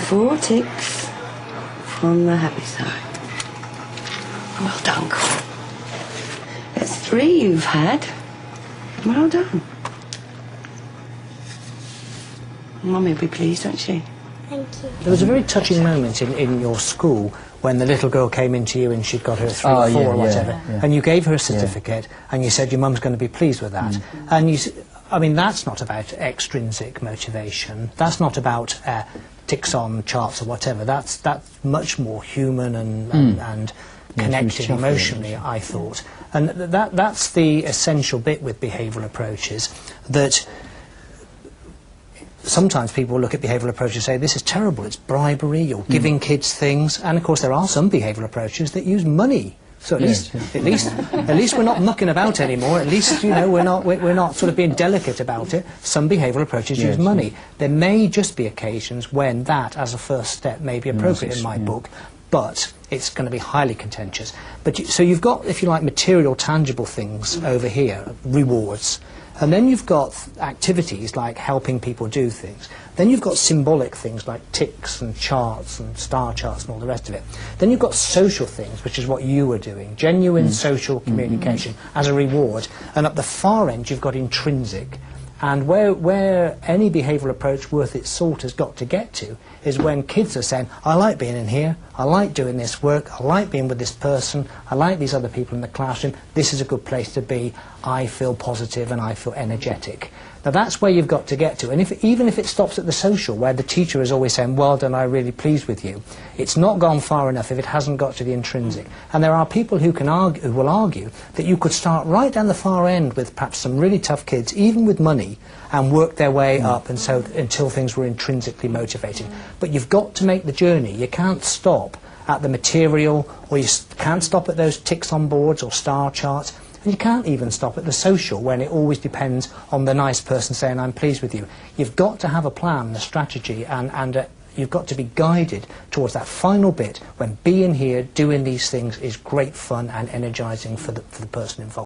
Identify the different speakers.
Speaker 1: 4 ticks from the happy side. Well done, Cole. That's 3 you've had. Well done. Mummy will be pleased, won't she?
Speaker 2: Thank you.
Speaker 3: There was a very touching moment in your school when the little girl came into you and she'd got her 3 or 4 or whatever, and you gave her a certificate and you said your mum's going to be pleased with that. And you, I mean, that's not about extrinsic motivation. That's not about ticks on charts or whatever. That's much more human and connected emotionally, I thought. And that's the essential bit with behavioural approaches, that sometimes people look at behavioural approaches and say, this is terrible, it's bribery, you're giving kids things, and of course there are some behavioural approaches that use money. So at least we're not mucking about anymore. At least, you know, we're not sort of being delicate about it. Some behavioural approaches use money. There may just be occasions when that, as a first step, may be appropriate in my book, but it's going to be highly contentious. But so you've got, if you like, material, tangible things over here, rewards. And then you've got activities like helping people do things. Then you've got symbolic things like ticks and charts and star charts and all the rest of it. Then you've got social things, which is what you were doing, genuine social communication as a reward. And at the far end, you've got intrinsic. And where any behavioural approach worth its salt has got to get to is when kids are saying, I like being in here, I like doing this work, I like being with this person, I like these other people in the classroom, this is a good place to be, I feel positive and I feel energetic. Now that's where you've got to get to, and even if it stops at the social, where the teacher is always saying, well done, I'm really pleased with you, it's not gone far enough if it hasn't got to the intrinsic. And there are people who will argue that you could start right down the far end with perhaps some really tough kids, even with money, and work their way up, and so until things were intrinsically motivated. But you've got to make the journey. You can't stop at the material, or you can't stop at those ticks on boards or star charts. And you can't even stop at the social, when it always depends on the nice person saying, I'm pleased with you. You've got to have a plan, a strategy, and you've got to be guided towards that final bit when being here, doing these things is great fun and energising for the person involved.